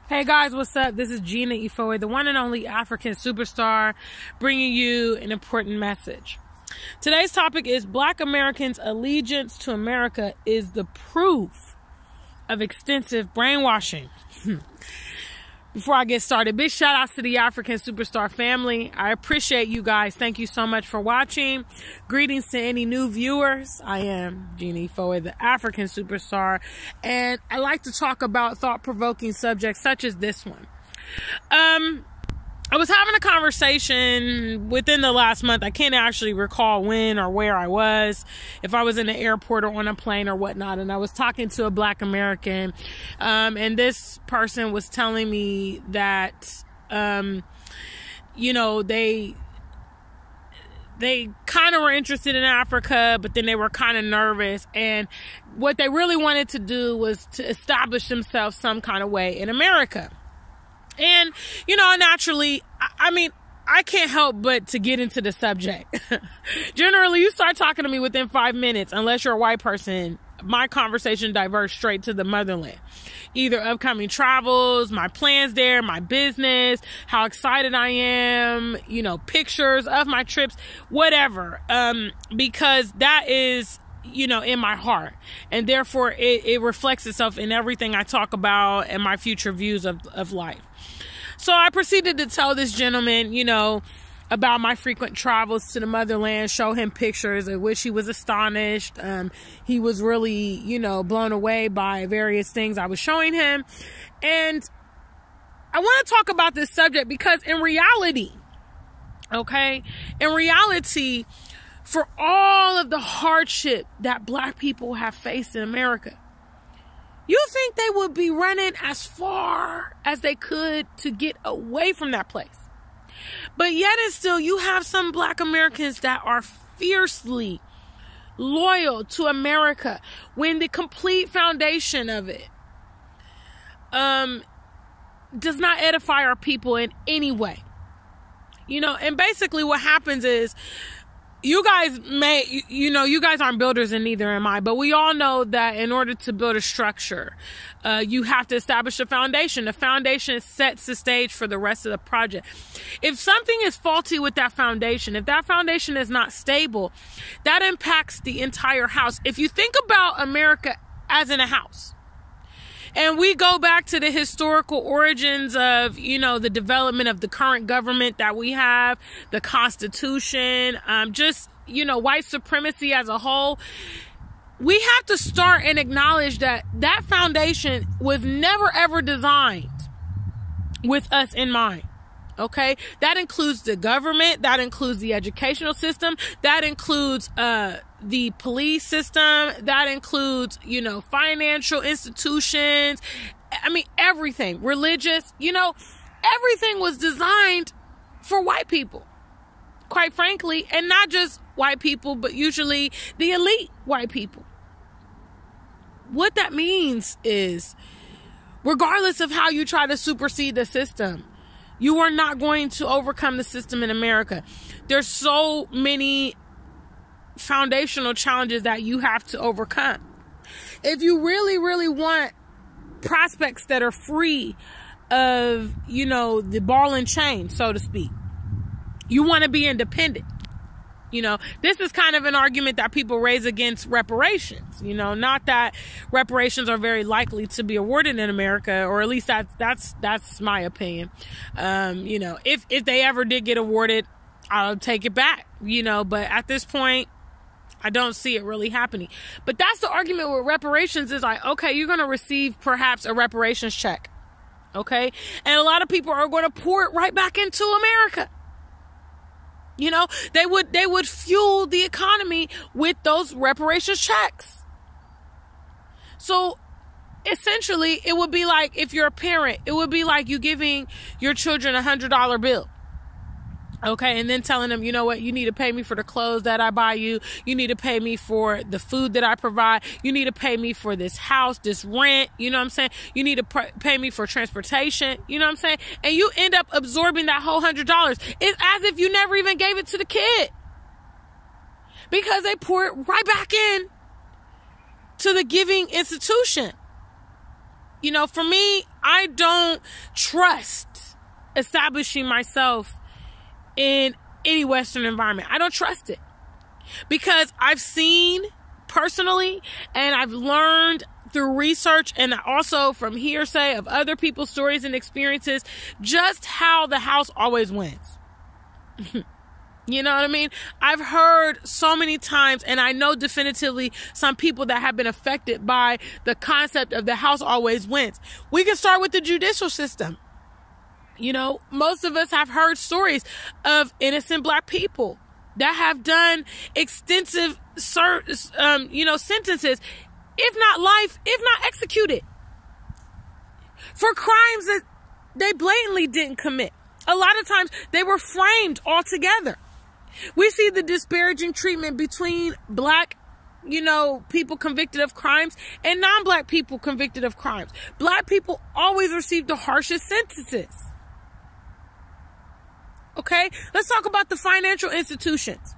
Hey guys, what's up? This is Gina Ifoe, the one and only African superstar, bringing you an important message. Today's topic is Black Americans' allegiance to America is the proof of extensive brainwashing. Before I get started, big shout outs to the African Superstar family. I appreciate you guys. Thank you so much for watching. Greetings to any new viewers. I am Gina Ifoe, the African Superstar, and I like to talk about thought-provoking subjects such as this one. I was having a conversation within the last month. I can't actually recall when or where I was, if I was in the airport or on a plane or whatnot. And I was talking to a Black American, and this person was telling me that, you know, they kind of were interested in Africa, but then they were kind of nervous. And what they really wanted to do was to establish themselves some kind of way in America. And, you know, naturally, I mean, I can't help but to get into the subject. Generally, you start talking to me within 5 minutes, unless you're a white person, my conversation diverts straight to the motherland. Either upcoming travels, my plans there, my business, how excited I am, you know, pictures of my trips, whatever. Because that is, you know, in my heart, and therefore it reflects itself in everything I talk about and my future views of life. So I proceeded to tell this gentleman, you know, about my frequent travels to the motherland, show him pictures of which he was astonished. He was really, you know, blown away by various things I was showing him. And I want to talk about this subject because in reality, okay, for all of the hardship that Black people have faced in America, you think they would be running as far as they could to get away from that place. But yet and still, you have some Black Americans that are fiercely loyal to America when the complete foundation of it does not edify our people in any way. You know, and basically what happens is, you guys you guys aren't builders and neither am I, but we all know that in order to build a structure, you have to establish a foundation. The foundation sets the stage for the rest of the project. If something is faulty with that foundation, if that foundation is not stable, that impacts the entire house. If you think about America as in a house, and we go back to the historical origins of, you know, the development of the current government that we have, the Constitution, just, you know, white supremacy as a whole. We have to start and acknowledge that that foundation was never, ever designed with us in mind. Okay, that includes the government, that includes the educational system, that includes the police system, that includes, you know, financial institutions. I mean, everything, religious, you know, everything was designed for white people, quite frankly, and not just white people, but usually the elite white people. What that means is, regardless of how you try to supersede the system, you are not going to overcome the system in America. There's so many foundational challenges that you have to overcome. If you really, really want prospects that are free of, you know, the ball and chain, so to speak, you want to be independent. You know, this is kind of an argument that people raise against reparations. You know, not that reparations are very likely to be awarded in America, or at least that's my opinion. You know, if they ever did get awarded, I'll take it back, you know, but at this point, I don't see it really happening. But that's the argument with reparations, is like, okay, you're going to receive perhaps a reparations check. Okay. And a lot of people are going to pour it right back into America. You know, they would fuel the economy with those reparations checks. So essentially, it would be like, if you're a parent, it would be like you giving your children $100 bill. Okay, and then telling them, you know what, you need to pay me for the clothes that I buy you. You need to pay me for the food that I provide. You need to pay me for this house, this rent. You know what I'm saying? You need to pay me for transportation. You know what I'm saying? And you end up absorbing that whole $100. It's as if you never even gave it to the kid, because they pour it right back in to the giving institution. You know, for me, I don't trust establishing myself in any Western environment. I don't trust it because I've seen personally, and I've learned through research and also from hearsay of other people's stories and experiences, just how the house always wins. You know what I mean? I've heard so many times, and I know definitively some people that have been affected by the concept of the house always wins. We can start with the judicial system. You know, most of us have heard stories of innocent Black people that have done extensive, sentences, if not life, if not executed, for crimes that they blatantly didn't commit. A lot of times they were framed altogether. We see the disparaging treatment between Black, people convicted of crimes and non-Black people convicted of crimes. Black people always receive the harshest sentences. Okay, let's talk about the financial institutions.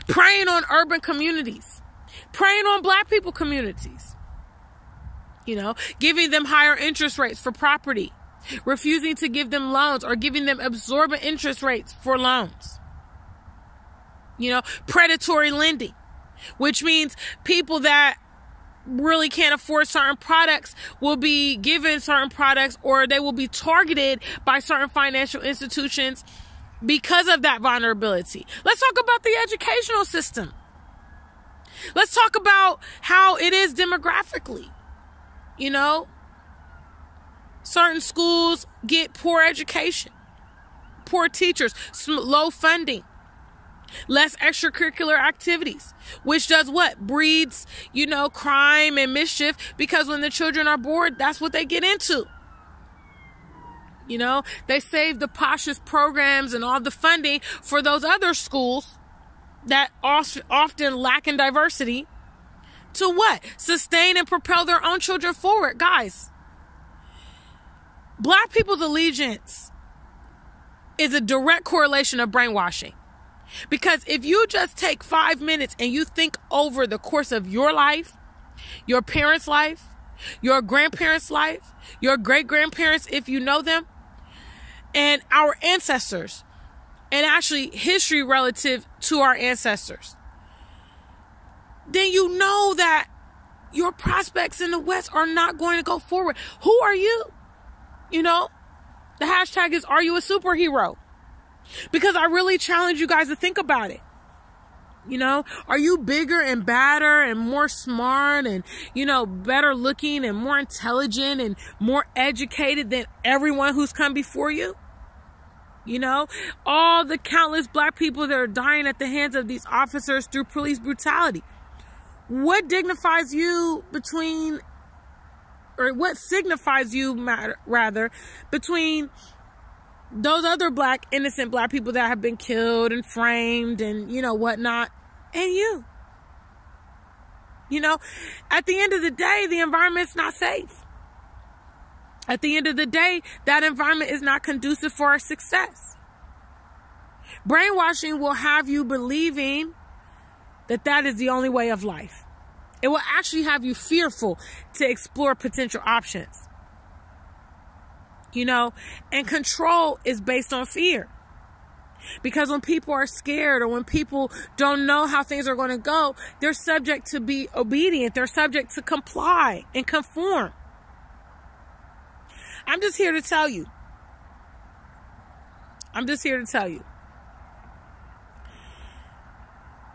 Preying on urban communities. Preying on Black people communities. Giving them higher interest rates for property. Refusing to give them loans or giving them absorbent interest rates for loans. Predatory lending, which means people that really can't afford certain products will be given certain products, or they will be targeted by certain financial institutions because of that vulnerability. Let's talk about the educational system. Let's talk about how it is demographically. Certain schools get poor education, poor teachers, low funding, less extracurricular activities, which does what? Breeds, crime and mischief, because when the children are bored, that's what they get into. They save the poshest programs and all the funding for those other schools that often lack in diversity to what? Sustain and propel their own children forward. Guys, Black people's allegiance is a direct correlation of brainwashing. Because if you just take 5 minutes and you think over the course of your life, your parents' life, your grandparents' life, your great-grandparents, if you know them, and our ancestors, and actually history relative to our ancestors, then you know that your prospects in the West are not going to go forward. Who are you? The hashtag is, are you a superhero? Because I really challenge you guys to think about it. Are you bigger and badder and more smart and, better looking and more intelligent and more educated than everyone who's come before you? All the countless Black people that are dying at the hands of these officers through police brutality. What signifies you between those other innocent Black people that have been killed and framed and, whatnot, and you? At the end of the day, the environment's not safe. At the end of the day, that environment is not conducive for our success. Brainwashing will have you believing that is the only way of life. It will actually have you fearful to explore potential options. And control is based on fear. Because when people are scared or when people don't know how things are going to go, they're subject to be obedient. They're subject to comply and conform. I'm just here to tell you.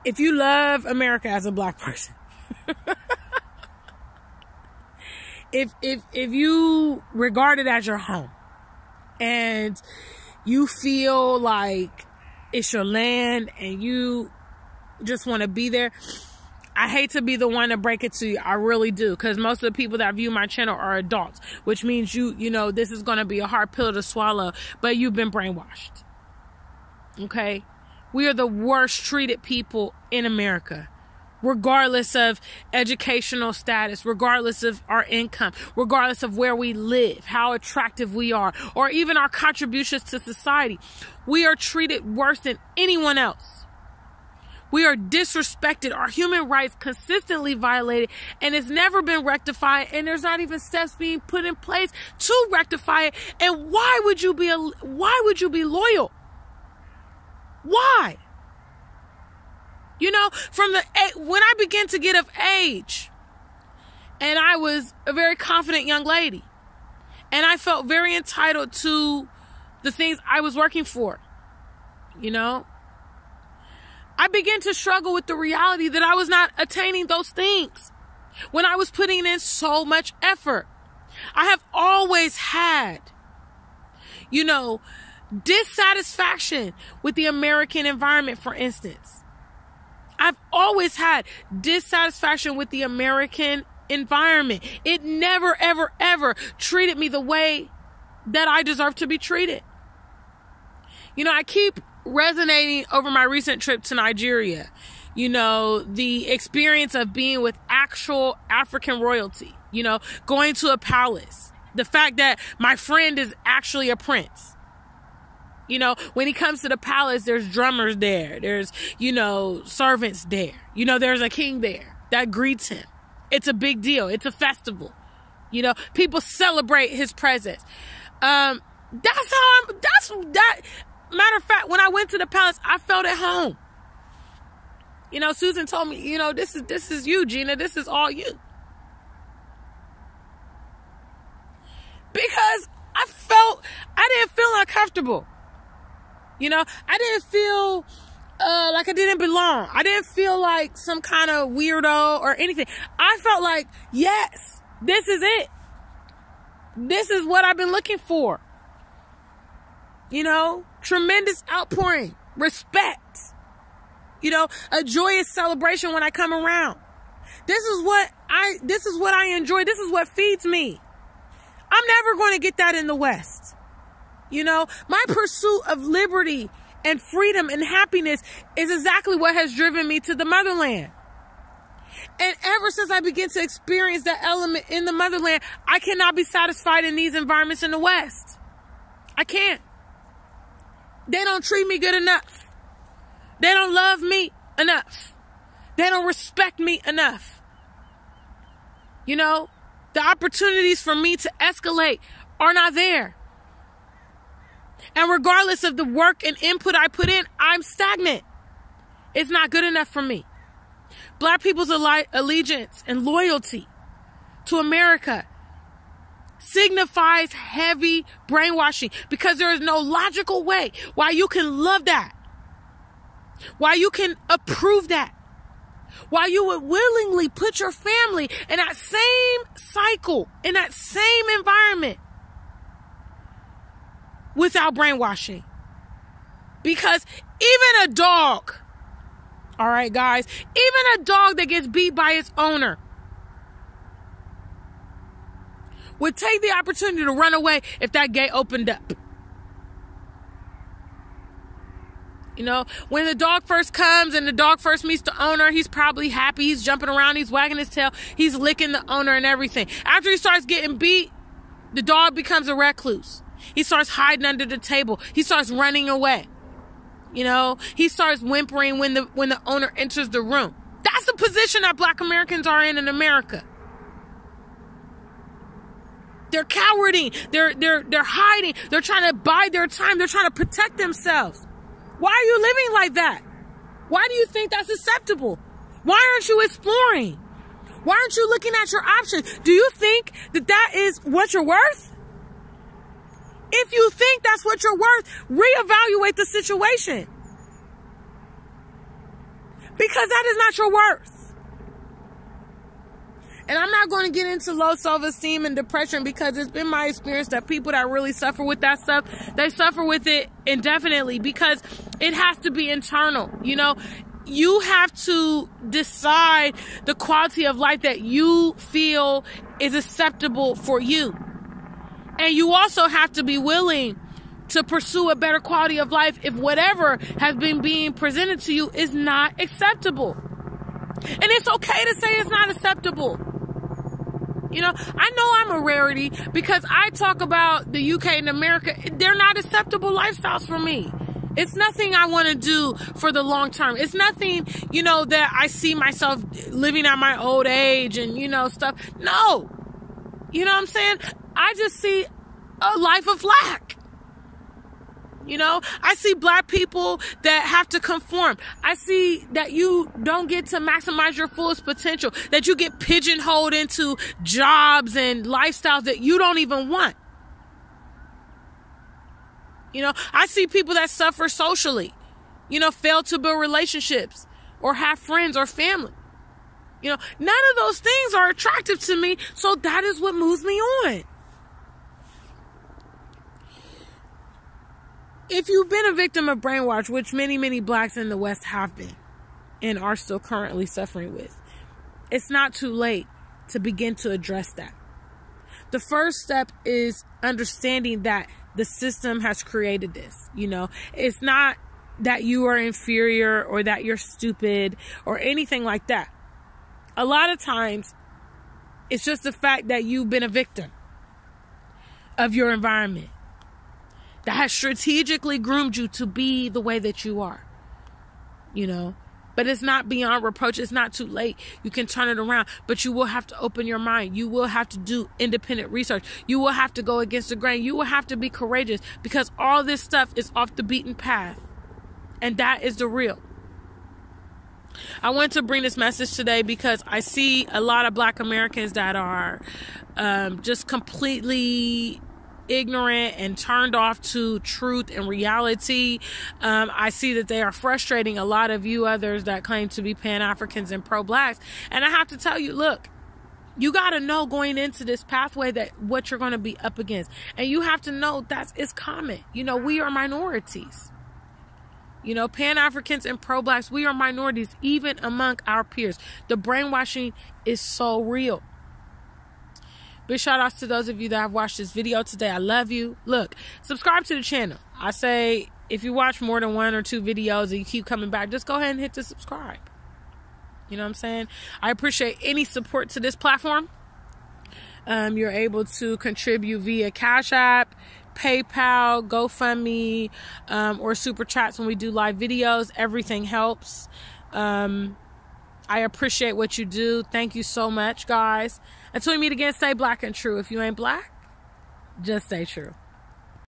If you love America as a Black person, if you regard it as your home and you feel like it's your land and you just want to be there, I hate to be the one to break it to you. I really do. Because most of the people that view my channel are adults, which means this is going to be a hard pill to swallow, but you've been brainwashed. Okay? We are the worst treated people in America. Regardless of educational status, regardless of our income, regardless of where we live, how attractive we are, or even our contributions to society, we are treated worse than anyone else. We are disrespected. Our human rights consistently violated, and it's never been rectified. And there's not even steps being put in place to rectify it. And why would you be loyal? Why? You know, when I began to get of age, and I was a very confident young lady, and I felt very entitled to the things I was working for, you know, I began to struggle with the reality that I was not attaining those things when I was putting in so much effort. I have always had, you know, dissatisfaction with the American environment, for instance. I've always had dissatisfaction with the American environment. It never, ever, ever treated me the way that I deserve to be treated. You know, I keep resonating over my recent trip to Nigeria. You know, the experience of being with actual African royalty, you know, going to a palace. The fact that my friend is actually a prince. You know, when he comes to the palace, there's drummers there. There's, you know, servants there. You know, there's a king there that greets him. It's a big deal. It's a festival. You know, people celebrate his presence. Matter of fact, when I went to the palace, I felt at home. You know, Susan told me, you know, this is you, Gina. This is all you. Because I didn't feel uncomfortable. You know, I didn't feel like I didn't belong. I didn't feel like some kind of weirdo or anything. I felt like, yes, this is it. This is what I've been looking for. You know, tremendous outpouring, respect, you know, a joyous celebration when I come around. This is what I enjoy. This is what feeds me. I'm never going to get that in the West. You know, my pursuit of liberty and freedom and happiness is exactly what has driven me to the motherland. And ever since I began to experience that element in the motherland, I cannot be satisfied in these environments in the West. I can't. They don't treat me good enough. They don't love me enough. They don't respect me enough. You know, the opportunities for me to escalate are not there. And regardless of the work and input I put in, I'm stagnant. It's not good enough for me. Black people's allegiance and loyalty to America signifies heavy brainwashing, because there is no logical way why you can love that, why you can approve that, why you would willingly put your family in that same cycle, in that same environment, without brainwashing. Because even a dog, all right, guys, even a dog that gets beat by its owner would take the opportunity to run away if that gate opened up. You know, when the dog first comes and the dog first meets the owner, he's probably happy. He's jumping around. He's wagging his tail. He's licking the owner and everything. After he starts getting beat, the dog becomes a recluse. He starts hiding under the table. He starts running away. You know, he starts whimpering when the owner enters the room. That's the position that Black Americans are in America. They're cowarding. They're hiding. They're trying to bide their time. They're trying to protect themselves. Why are you living like that? Why do you think that's acceptable? Why aren't you exploring? Why aren't you looking at your options? Do you think that that is what you're worth? If you think that's what you're worth, reevaluate the situation. Because that is not your worth. And I'm not going to get into low self-esteem and depression, because it's been my experience that people that really suffer with that stuff, they suffer with it indefinitely, because it has to be internal. You know, you have to decide the quality of life that you feel is acceptable for you. And you also have to be willing to pursue a better quality of life if whatever has been being presented to you is not acceptable. And it's okay to say it's not acceptable. You know, I know I'm a rarity because I talk about the UK and America. They're not acceptable lifestyles for me. It's nothing I want to do for the long term. It's nothing, you know, that I see myself living at my old age and, you know, stuff. No. You know what I'm saying? I just see a life of lack. You know, I see black people that have to conform. I see that you don't get to maximize your fullest potential, that you get pigeonholed into jobs and lifestyles that you don't even want. You know, I see people that suffer socially, you know, fail to build relationships or have friends or family. You know, none of those things are attractive to me. So that is what moves me on. If you've been a victim of brainwash, which many, many blacks in the West have been and are still currently suffering with, it's not too late to begin to address that. The first step is understanding that the system has created this. You know, it's not that you are inferior or that you're stupid or anything like that. A lot of times, it's just the fact that you've been a victim of your environment that has strategically groomed you to be the way that you are, you know. But it's not beyond reproach. It's not too late. You can turn it around, but you will have to open your mind. You will have to do independent research. You will have to go against the grain. You will have to be courageous because all this stuff is off the beaten path. And that is the real. I want to bring this message today because I see a lot of black Americans that are just completely ignorant and turned off to truth and reality. I see that they are frustrating a lot of you others that claim to be Pan-Africans and pro-blacks. And I have to tell you, look, you got to know going into this pathway that what you're going to be up against. And you have to know that it's common. You know, we are minorities. You know, Pan-Africans and pro-blacks, we are minorities even among our peers. The brainwashing is so real. Big shout outs to those of you that have watched this video today. I love you. Look, subscribe to the channel. I say if you watch more than 1 or 2 videos and you keep coming back, just go ahead and hit the subscribe. You know what I'm saying? I appreciate any support to this platform. You're able to contribute via Cash App, PayPal, GoFundMe, or Super Chats when we do live videos. Everything helps. I appreciate what you do. Thank you so much, guys. Until we meet again, stay black and true. If you ain't black, just stay true.